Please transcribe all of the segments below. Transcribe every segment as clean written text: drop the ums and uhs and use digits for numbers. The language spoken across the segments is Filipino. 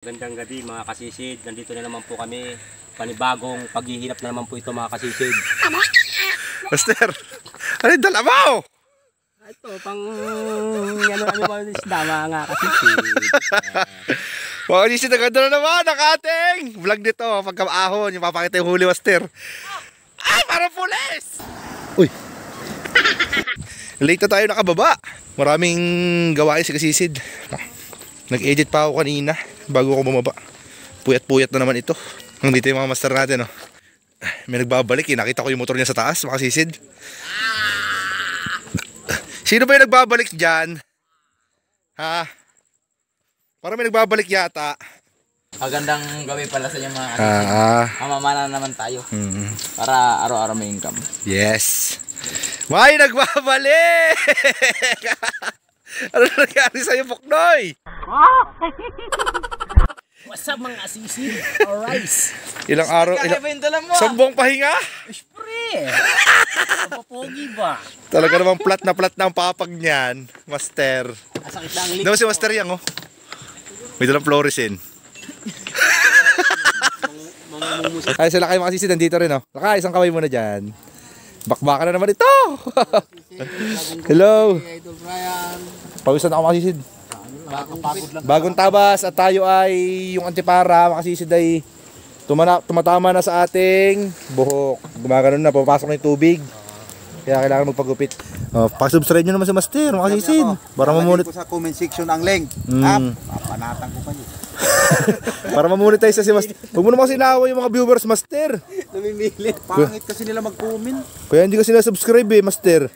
Magandang gabi mga kasisid, nandito na naman po kami. Panibagong paghihirap na naman po ito mga kasisid. Master, ano yung dala mo? Ito, pang ano isda mga kasisid. Mga kasisid, naganda na naman ang ating vlog nito. Pagkamaahon, yung papakita yung huli, Master. Ay, parang pulis! Uy! Late na tayo nakababa. Maraming gawain si kasisid. Nag-edit pa ako kanina bago ako bumaba. Puyat-puyat na naman ito. Nandito yung mga master natin, oh. May nagbabalik, nakita ko yung motor niya sa taas, makasisid. Sino ba yung nagbabalik dyan? Ha? Parang may nagbabalik yata. Magandang gabi pala sa inyo mga mamamana naman tayo. Para araw-araw may income. Yes. May nagbabalik! Ano nangyari sa'yo, Poknoy? What's up mga kasisid? Alright. Ilang araw, isang buong pahinga? Pre! Papogi ba? Talaga namang plat na ang papag niyan, Master. Asakit na ang lik. Naman si Master Yang, oh. May dalang fluorescent. Ay, sila kayo makasisid, nandito rin, oh. Saka, isang kaway muna dyan. Bakbakan na naman ito. Hello. Pawisan ako makasisid. Bagong tabas at tayo ay yung antipara makasisid ay tumatama na sa ating buhok. Gumagano na, papasok na yung tubig. Kaya kailangan magpagupit. Pasubscribe nyo naman si Master makasisid. Para mamunit ko sa comment section ang link. Papanatan ko pa niyo. Para mamonetize si Master. Huwag mo naman kasi inaaway yung mga viewers, Master. Namimilit. Pangit kasi nila mag-comment. Kaya hindi ko sila subscribe eh, Master.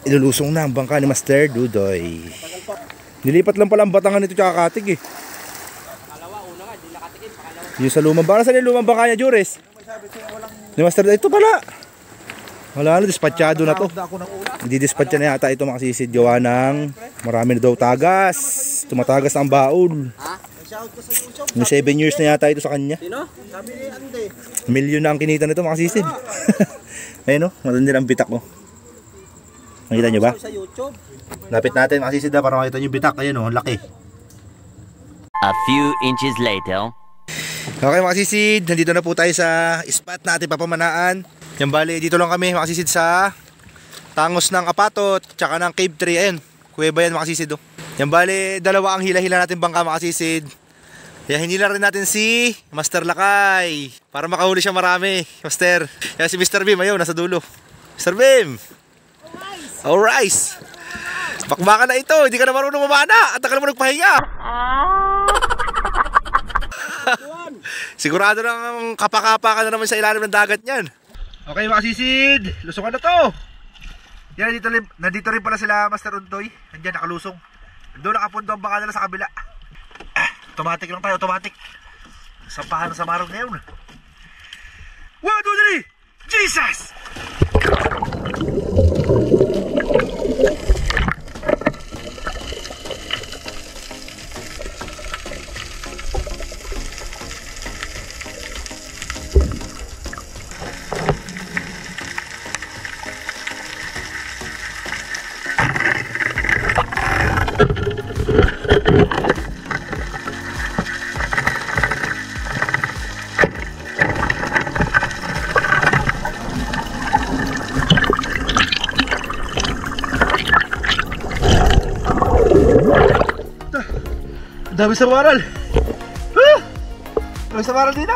Ilulusong na ang bangka ni Master Dudoy. Nilipat lang pala ang batangan nito tsaka katig eh. Pangalawa, una nga, di nakatigil. Pangalawa. Yung sa lumang bangka. Saan yung lumang bangka niya, Juris? Ni Master, ito pala. Wala na, dispatchado na to. Hindi dispatcha na yata ito makasisid. Gawa ng marami na daw tagas. Tumatagas na ang baul. Yung 7 years na yata ito sa kanya. Sino? Milyon na ang kinita nito makasisid. Ayun o, matindi ang bitak mo. Nakita nyo ba? Sa YouTube. Lapit natin makasisid na para makita nyo yung bitak. Ayun o, laki. A few inches later. Okay makasisid, nandito na po tayo sa spot natin papamanaan. Yan bali, dito lang kami makasisid sa tangos ng Apatot tsaka ng Cave Tree. Ayun, kuweba yan makasisid o. Yan bali, dalawa ang hila-hila natin bangka makasisid. Kaya hinila rin natin si Master Lakay para makahuli siya marami, Master. Kaya si Mr. Beam, ayaw, nasa dulo. Mr. Beam! Alright! Bakbaka na ito, hindi ka na marunong mamana at tagal mo nagpahinga. Sigurado nang kapakapa ka na naman sa ilalim ng dagat niyan. Okay mga sisid, lusungan na to. Yan, nandito rin pala sila Master Untoy. Nandiyan nakalusong. Doon nakapundo ang baka nila sa kabila. Automatic lang tayo, automatic. Sampahan sa marong ngayon. 1, 2, 3, Jesus! Dami sa waral. Dami sa waral dito.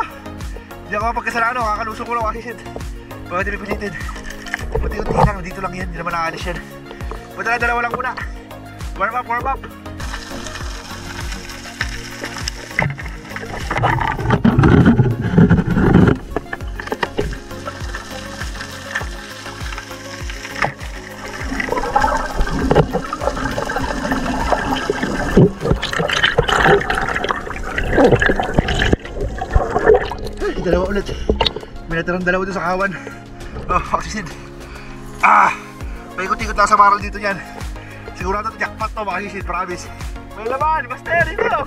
Hindi ako mapagkasalanan, kakalusong ko lang kasi bakit hindi pipilitin. Unti-unti lang, dito lang yan, hindi naman nakaalis yan. Dalawa lang muna. Warm up, warm up. Dalawa ulit. May natirang dalawa doon sa kawan. Makasisid. May ikot-ikot lang sa barrel dito yan. Sigurado jackpot to makasisid, promise. May laman, Master, dito.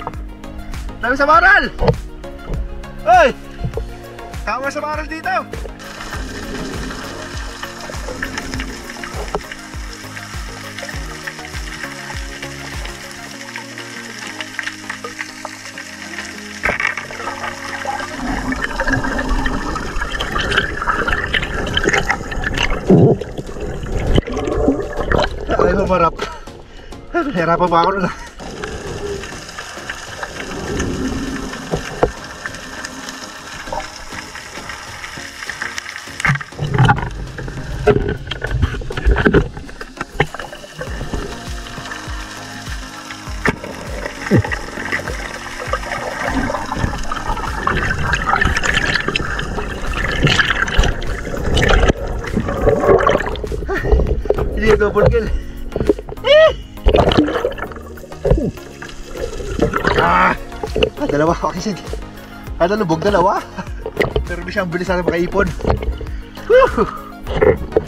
Dami sa barrel. Hoy! Tama sa barrel dito. umarap. Nahirapan pa ako nun. Hindi yung double kill. Dalawa kakisid. Kada lubog dalawa. Pero di siyang bilis sana makaipon.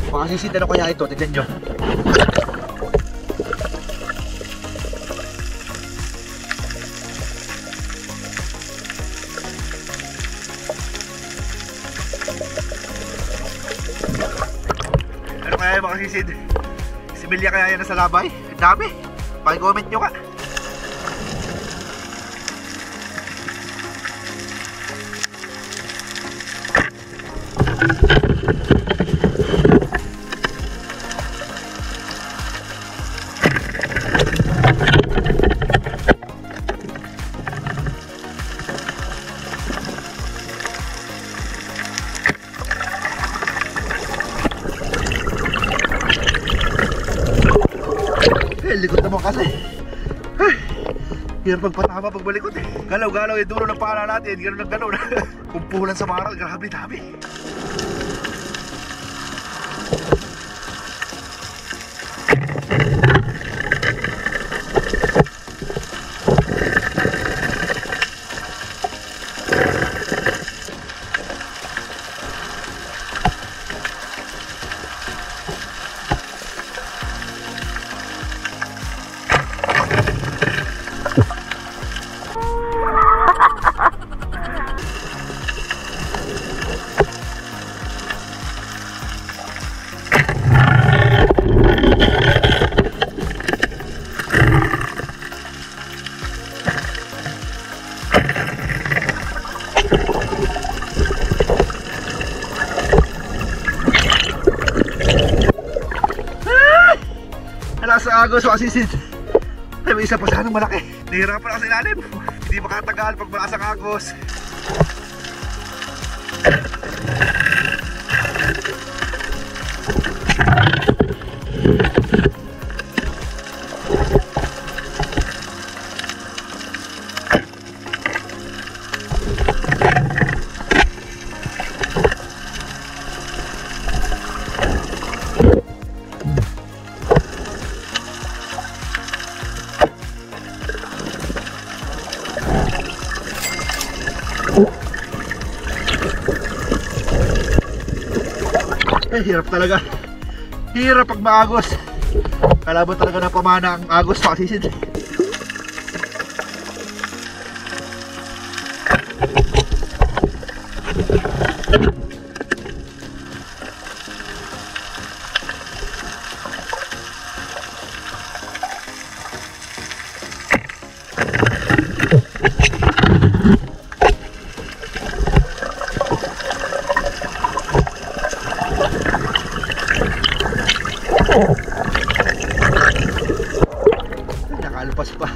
Makakisid, ano kaya ito? Tignan nyo. Ano kaya yung makakisid? Similya kaya yan nasa labay? Ang dami. Paki-comment nyo ka. Likod naman kasi. Hirap pagpatama pag malikot eh. Galaw-galaw yung dulo ng pala natin. Gano'n ng gano'n. Kumpulan sa maral. Grabe dami. Sa agos makakisid. Ay, may isa pa sanang malaki. Nahirapan ako sa ilalim. Hindi makatagal pag malakas ang agos. Ay, hirap talaga. Hirap pag maagos. Kalaban talaga na pamana ang agos makakisid. Nakalpas pa.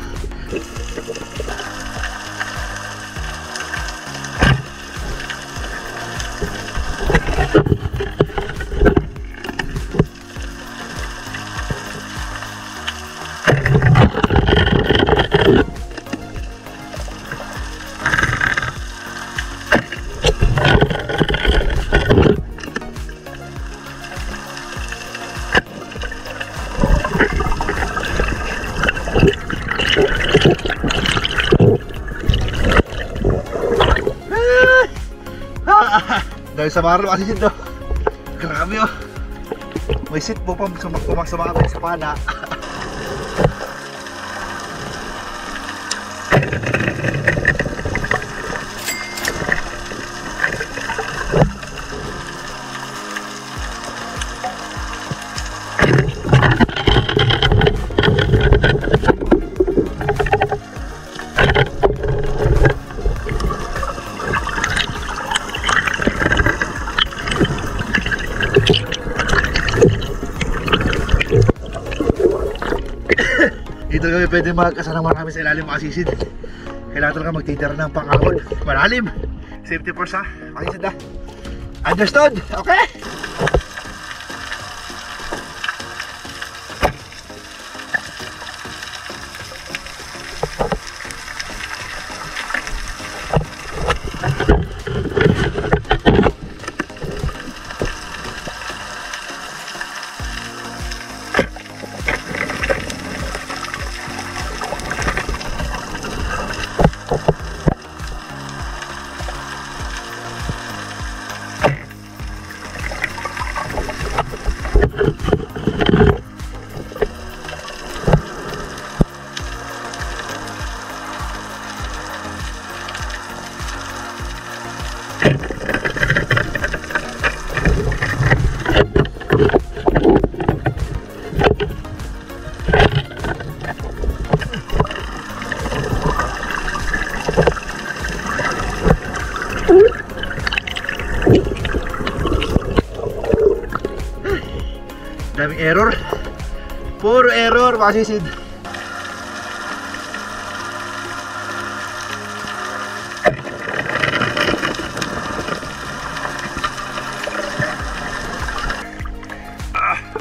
Dahil sa maro kasi dito. Grabe oh. May sit po pa sumaksumakabay sa pana. Dito kami pwede magkasama kami sa ilalim mga kasisid. Kailangan talaga magtitira ng pangahon. Malalim. Safety first ha. Kasisid ha. Understood? Okay? Daming error. Puro error mga kasisid.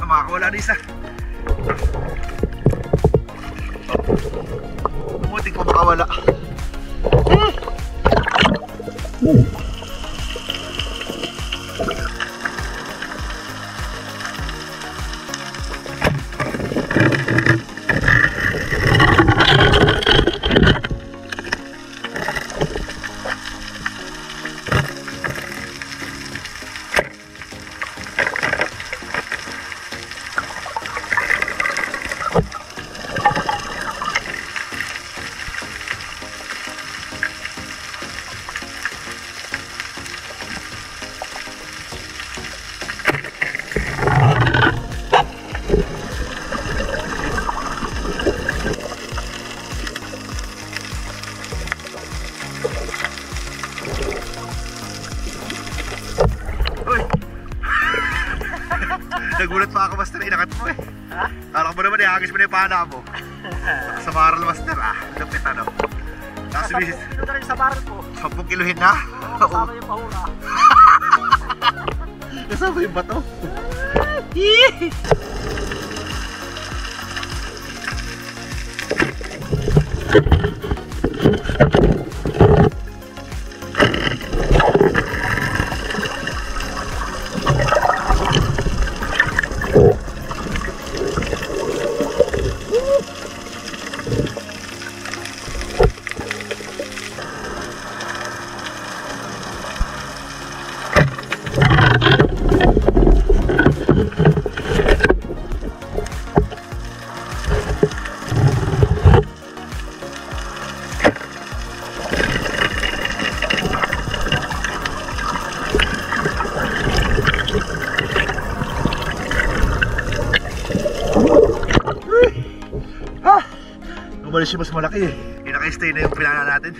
Makakawala na isa. Muntik pa makawala. Nagulat pa ako, Master. Inakat mo eh. Ha? Alam mo naman, ihagis mo na yung pana mo. Sa barrel, Master ah. Lupit ano. Nasa bisis. 10 kilo na rin sa barrel ko. 10 kilohin na? Kasama yung pahura. Kasama yung bato. Umalis yung mas malaki eh. Naka-stay na yung pinana natin.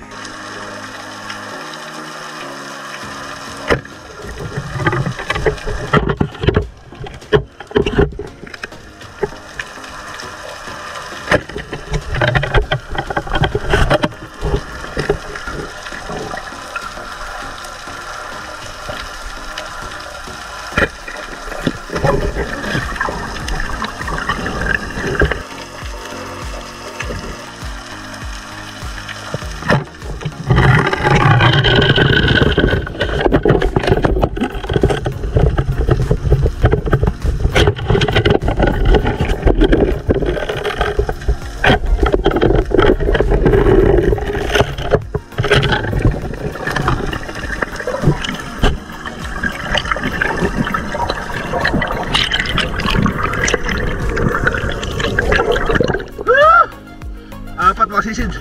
Sisid.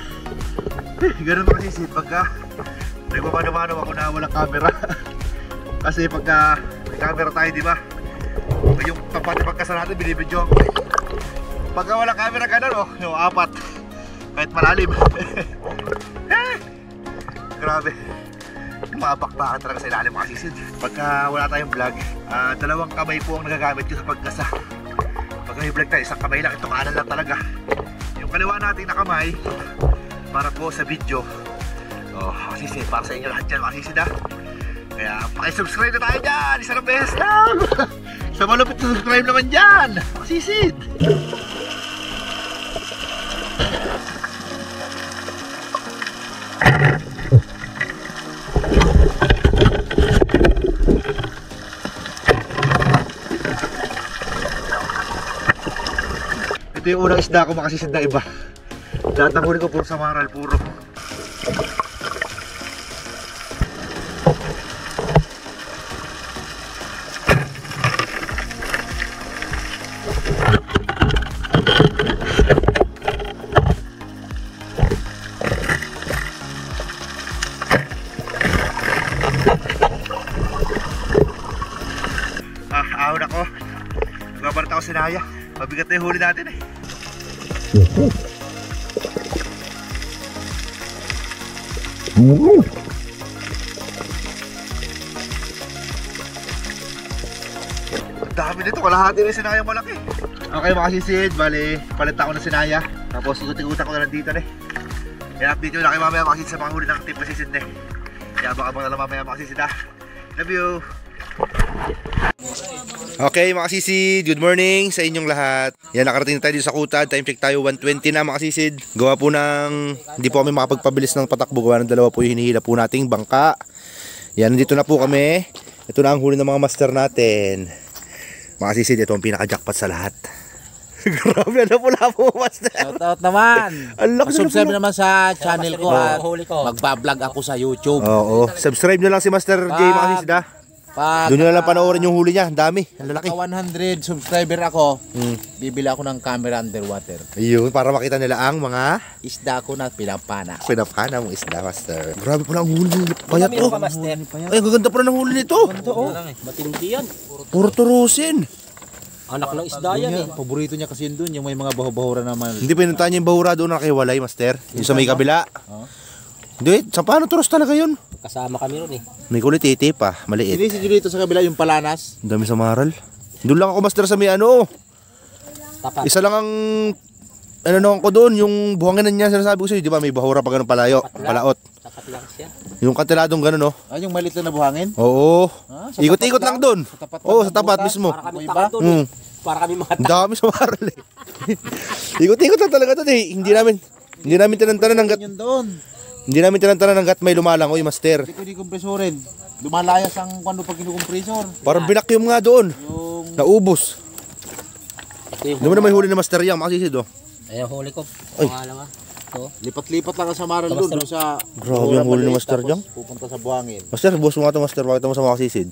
Ganun pa kasi pagka nagmamano-mano ako na walang camera. Kasi pagka may camera tayo, di ba? Yung pati pagkasa natin binibidyoan ko. Pagka walang camera ganun, oh, yung 4. Kahit malalim. Grabe. Mabakbakan talaga sa ilalim mga sisid. Pagka wala tayong vlog, 2 kamay po ang nagagamit ko sa pagkasa. Pagka may vlog tayo, isang kamay lang, ito kanan lang talaga. Yung kaliwa natin na kamay para po sa video. Oh, masisid, para sa inyo lahat dyan, masisid ha. Kaya pakisubscribe na tayo dyan, isang beses lang. Sa malupit na subscribe naman dyan, masisid. Ito yung unang isda ko makasisid na iba. Lahat ng huli ko puro samaral, puro. Ahon ako. Nagbabarat ako sinaya. Mabigat na yung huli natin eh. Ang dami nito, kalahati na yung sinayang malaki. Okay mga sisid, bali palit ako ng sinaya. Tapos ikot-ikutan ko na lang dito eh. Kaya update nyo na kayo mamaya mga sisid sa mga huli ng tip na sisid eh. Kaya abang-abang na lang mamaya mga sisid ha. Love you! Okay mga sisid, good morning sa inyong lahat. Yan, nakarating tayo dito sa Kutad. Time check tayo 1:20 na mga sisid. Gawa po ng hindi po kami makapagpabilis ng patakbo. Gawa ng dalawa po yung hinihila po nating bangka. Yan, dito na po kami. Ito na ang huli ng mga master natin. Mga sisid, ito ang pinaka-jackpot sa lahat. Grabe, ano pula po master. Shoutout naman. Subscribe naman sa channel ko at magbablog ako sa YouTube. Oo, subscribe nyo lang si Master J mga sisid ha. Doon nyo na lang panoorin yung huli niya. Ang dami, ang lalaki. 100 subscriber ako, bibili ako ng camera underwater. Ayun, para makita nila ang mga Isda ko na pinapana. pinapana mong isda, Master. Grabe pala ang huli ng payat oh. Master. Ay, ang gaganda pala ng huli nito. Matindi yan. Puro turusin. Anak ng isda yan eh. Paborito niya kasi yun doon, yung may mga baho-bahura naman. Hindi pinuntahan niya yung bahura doon na kay Walay, Master. Yung sa may kabila. Hindi, sa paano turos talaga yun? Kasama kami ron eh. May kulit iti pa, maliit. Hindi si Julito sa kabila yung palanas. Ang dami sa maral. Doon lang ako, Master, sa may ano. Tapat. Isa lang ang ano nung ko doon, yung buhanginan niya, sinasabi ko sa'yo, di ba may bahura pa ganun palayo, palaot. Tapat lang siya. Yung kantiladong ganun, no? Ay, yung maliit na buhangin? Oo. Sa Ikot-ikot tapat lang doon. Sa tapat Oo, lang sa ng tapat butas. mismo. Para kami Iba? takot doon eh. Para kami mga Ang dami sa maral eh. Ikot-ikot lang talaga doon eh. Hindi namin tinantanan hanggat Yun doon. hanggat may lumalang, oy, Master. Hindi ko di kompresorin. Lumalayas ang kwando pag kinukompresor. Parang binakyum nga doon. Yung Naubos. Ito yung Hindi mo na may huli na Master Yang, makasisid oh. Ayan huli ko. Ay. Pangalawa. Ito. lipat-lipat lang sa maral doon sa Grabe ang huli ni Master Tapos Jang. pupunta sa buhangin. Master, boss mo nga ito, Master. Pakita mo sa makasisid.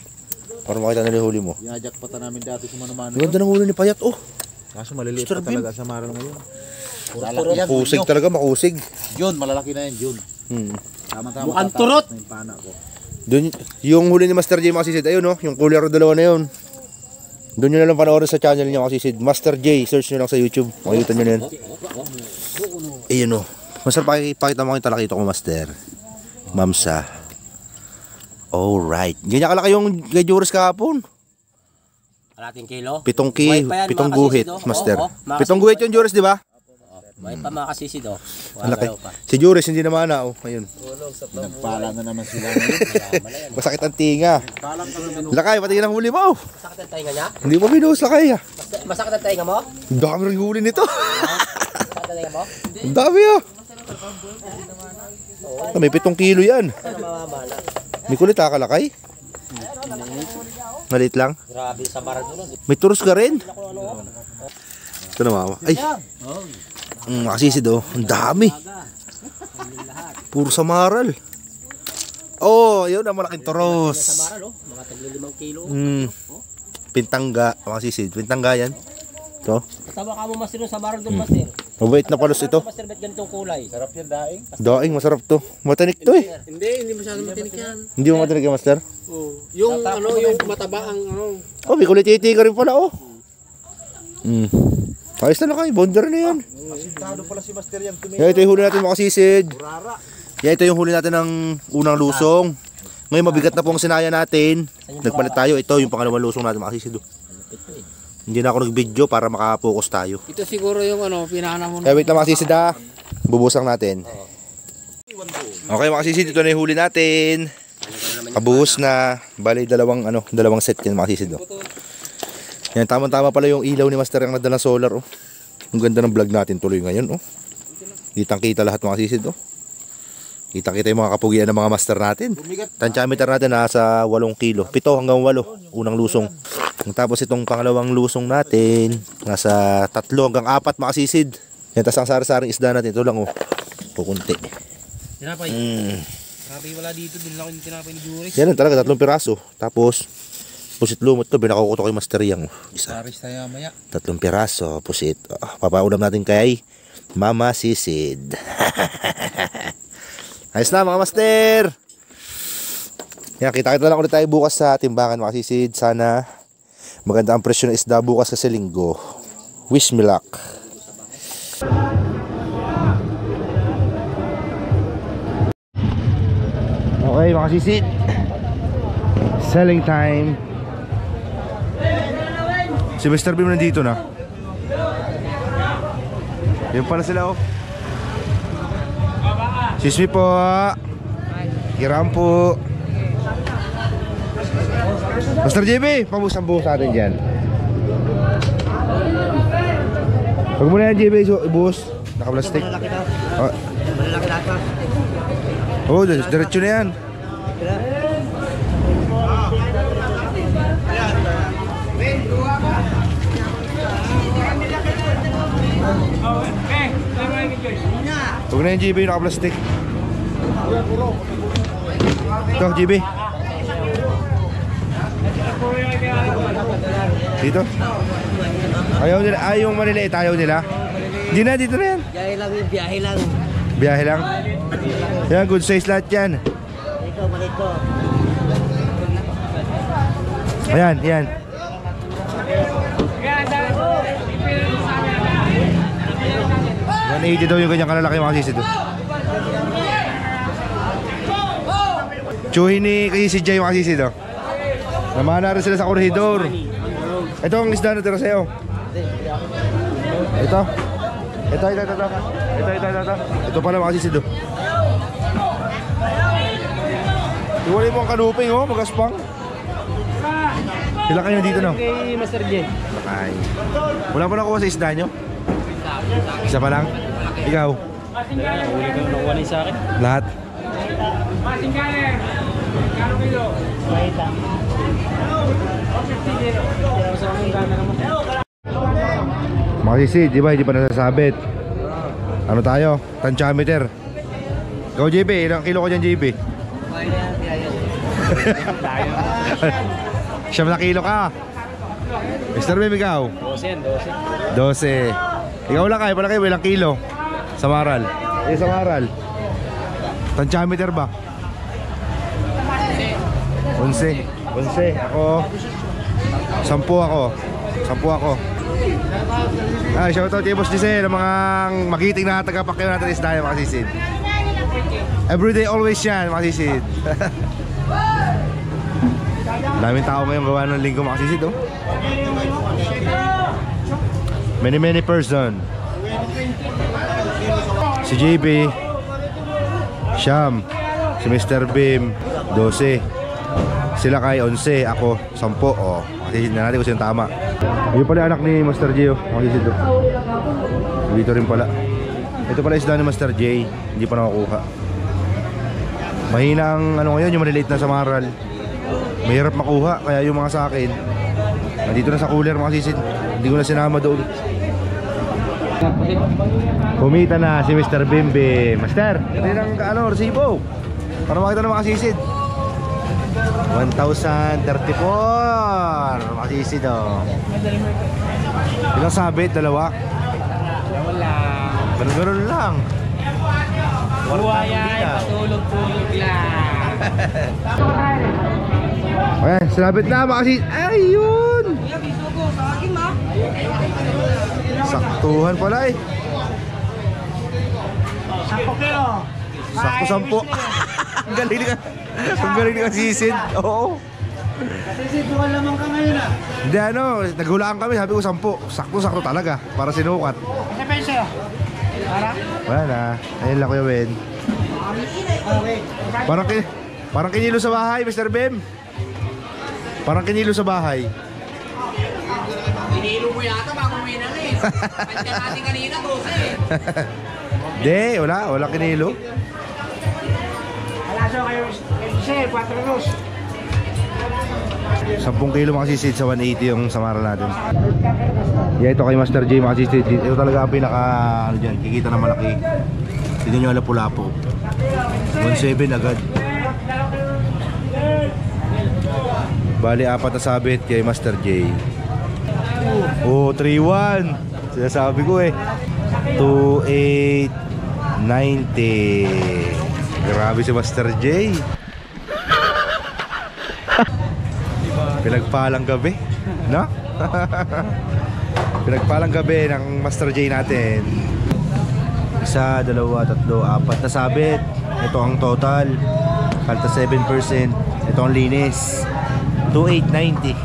Para makita nila yung huli mo. Yajakpatan namin dati sa Manumano. Ang ganda ng huli ni Payat oh. Kaso maliliit Mr. pa talaga sa maral ngayon. Puro yan. Kusig talaga, makusig. Yun, malalaki na yan, yun. Tama-tama. Mukhang tataas turot. na yung pana ko. Doon, yung huli ni Master J makasisid, ayun oh, yung cooler dalawa na yun. Doon nyo na lang panoorin sa channel niya makasisid. Master J, search nyo lang sa YouTube. Makikita nyo na yun. Ayun oh. Master, pakita mo yung talakito ko, Master. Mamsa. Alright. Ganyan kalaki yung kay Juris kahapon. Kalating kilo. Pitong Buhay pa yan, pitong mga guhit, kasisid, oh. Master. Oo, mga Pitong guhit yung Juris, di ba? May pa mga kasisid oh. Ang laki. Wala pa. Si Juris hindi naman na oh. Ayun. Nagpala na naman sila ngayon. Masakit ang tinga. Lakay, pati ang huli mo. Masakit ang tainga niya? Hindi mo pinuhos, Lakay ah. Masakit ang tainga mo? Ang dami rin huli nito. Masakit ang tainga mo? Ang dami ah. May 7 kilo yan. Sana mamamala. May kulit Lakay. Maliit lang. Grabe sa baral doon. May turos ka rin. Ito na mama. Ay. Makasisid oh. Ang dami. Puro samaral. Oh, yun ang malaking turos. Sa baral oh. Mga tagli 5 kilo. Pintangga. Makasisid. Pintangga yan. Ito. Katawa ka mo master sa baral doon master. Mabait na palos ito. Master ba't ganitong kulay? Sarap yan, daing. Daing, masarap to. Matanik to eh. Hindi masyadong matinik yan. Hindi mo matanik yan, Master? Yung ano, yung mataba ang ano. Oh, may kulititi ka rin pala oh. Ayos na kayo. Bonder na yan. Asintado pala si Master Yang tumingin. Yan, ito yung huli natin makasisid. Yan, ito yung huli natin ng unang lusong. Ngayon mabigat na po ang sinaya natin. Nagpalit tayo. Ito yung pangalawang lusong natin makasisid. Hindi na ako nag-video para makapokus tayo. Ito siguro yung pinana mo. Kaya wait lang mga kasisid ha. Bubusang natin. Okay mga kasisid, ito na yung huli natin. Kabuhos na. Bali dalawang set yan mga kasisid. Yan, tama-tama pala yung ilaw ni Master yung nadalang solar. Oh. Ang ganda ng vlog natin tuloy ngayon. Oh. Kitang-kita lahat mga kasisid. Oh. Kitang-kita yung mga kapugian ng mga master natin. Tansyameter natin nasa 8 kilo. 7 hanggang 8. Unang lusong. Tapos itong pangalawang lusong natin nasa 3 hanggang 4 mga kasisid. Yan, tas ang sari-saring isda natin. Ito lang oh. Pukunti. Tinapay. Tinapay wala dito. Din lang yung tinapay ni Juris. Yan lang talaga, 3 piraso. Tapos pusit lumot to, binako ko to kay Master Yang. Isa. Paris tayo maya. 3 piraso, pusit. Papaulam natin kay Mama Sisid. Ayos na mga master. Yan, kita-kita lang ulit tayo bukas sa timbangan mga sisid. Sana maganda ang presyo ng isda bukas kasi linggo. Wish me luck. Okay mga sisid, selling time. Si Mr. Beam nandito na. Yan pala sila oh. Excuse me po. Hiram po. Master JB, pabusan-buhos natin dyan. Huwag mo na yan JB, ibuhos. Naka-plastic. Oh, diretso na yan. Huwag na yung GB yung naka-plastic. Ito, GB. Dito. Ayaw nila, yung maliliit, ayaw nila. Hindi na, dito na yan. Biyahe lang yung biyahe lang. Biyahe lang. Yan, good size lahat yan. Ito, malito. Ayan, yan. $180 daw yung ganyang kalalaki mga sisid. Tsuhin ni kasi si Jay mga sisid. Namana rin sila sa korridor. Ito ang isda na tira sa'yo. Ito. Ito. Ito pala mga sisid. Iwalay mo ang kanuping oh, magaspang. Sila kayo dito no? Kay Master J. Ay. Wala pa nakuha sa isda nyo? Isa pa lang? Ikaw? Uli ko nakuha na sa akin. Lahat? Mga sisi, di ba? Hindi pa nasasabit. Ano tayo? Tansyameter. Ikaw JB, ilang kilo ko dyan JB? Siyam na kilo ka. Mr. Bim, ikaw? 12. Ikaw lang kayo, pala kayo, ilang kilo? Sa Maral. Sa Maral. Tansyameter ba? 11. Ako 10 ako. Ay, shoutout kay Boss Giselle, ang mga magiting na tagapakyaw natin is tayo mga sisid. Everyday always yan mga sisid. Daming tao ngayong gawa ng linggo mga sisid oh. Many person. Si JB Siyam, si Mr. Bim 12, sila kay 11, ako 10 oh. Kasi na natin kung sino tama. Ayun pala anak ni Master J oh. Dito rin pala. Ito pala isda ni Master J. Hindi pa nakakuha. Mahina ang ngayon, yung maliliit na sa Maral. Mahirap makuha, kaya yung mga sa akin nandito na sa cooler mga sisid. Hindi ko na sinama doon. Kumita na si Mr. Bimbi. Master, ito yung resibo para makita ng mga sisid. 1,034 mga sisid oh. Ilang sabit? Dalawa? Ganun lang. Buwaya, patulog-tulog lang. Ayan, sabit na mga sisid. Ayun! Saktuhan pala eh. Sakto 10. Ang galing ka sisid. Oo. Hindi ano, naghulaan kami, sabi ko 10. Sakto-sakto talaga, para sinukat. Ano ba yun sa'yo? Para? Wala na, ayun lang Kuya Ben. Parang kinilo sa bahay, Mr. Bem. Parang kinilo sa bahay. Hinilo mo yata bago may nang eh. Pandiyan natin kanina, 12 eh. Hindi, wala kinilo. Alaso kayo, Michelle, 4 los. 10 kilo makasisid sa 180 yung samara natin. Yeah, ito kay Master J makasisid. Ito talaga ang pinaka ano dyan, kikita na malaki. Tignan nyo lapu-lapo. 1.7 agad. Bali 4 na sabit kay Master J. Oh, 3-1. Sinasabi ko eh. 2.890. Grabe si Master J. Pinagpalang gabi, no? Pinagpalang gabi ng Master J natin. 1, 2, 3, 4 na sabit. Ito ang total. Kalta 7%. Ito ang linis. 2,890.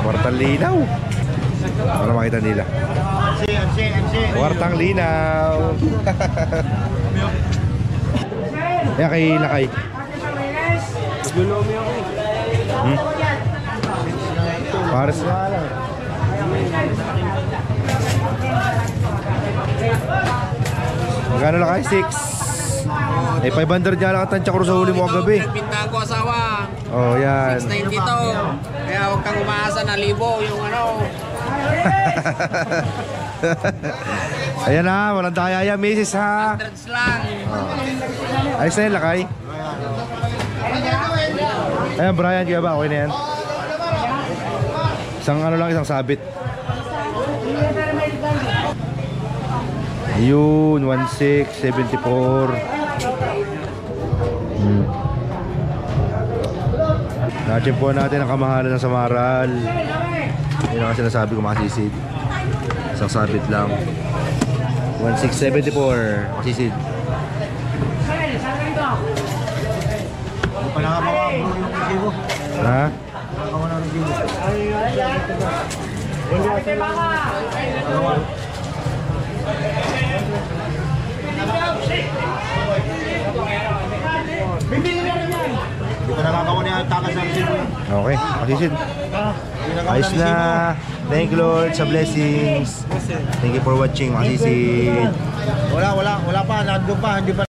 Kwartang linaw. Para makita nila. Kwartang linaw. Yan kay Lakay. Pares nga lang. Magkano lang kayo? 6. Eh 500 niya lang ang tansya ko sa huli mo kagabi. Pintahan ko asawa. Oh yan. 690 to. Kaya huwag kang umaasa na 1,000 yung ano. Ayan na, walang dayaya misis ha. 100s lang. Ayos na yan Lakay. Ayan Brian, kaya ba? Okay na yan? Isang ano lang, isang sabit. Yun, 1,674. Nachimpuan natin ang kamahalan ng samaral. Yun ang sinasabi ko makasisid. Isang sabit lang. 1,674 makasisid. Ha? Hindi ko nakakawa niya ang takas ng resibo. Okay, makasisid. Ayos na. Thank you Lord sa blessings. Thank you for watching. Makasisid. Wala pa, nandun pa, hindi pa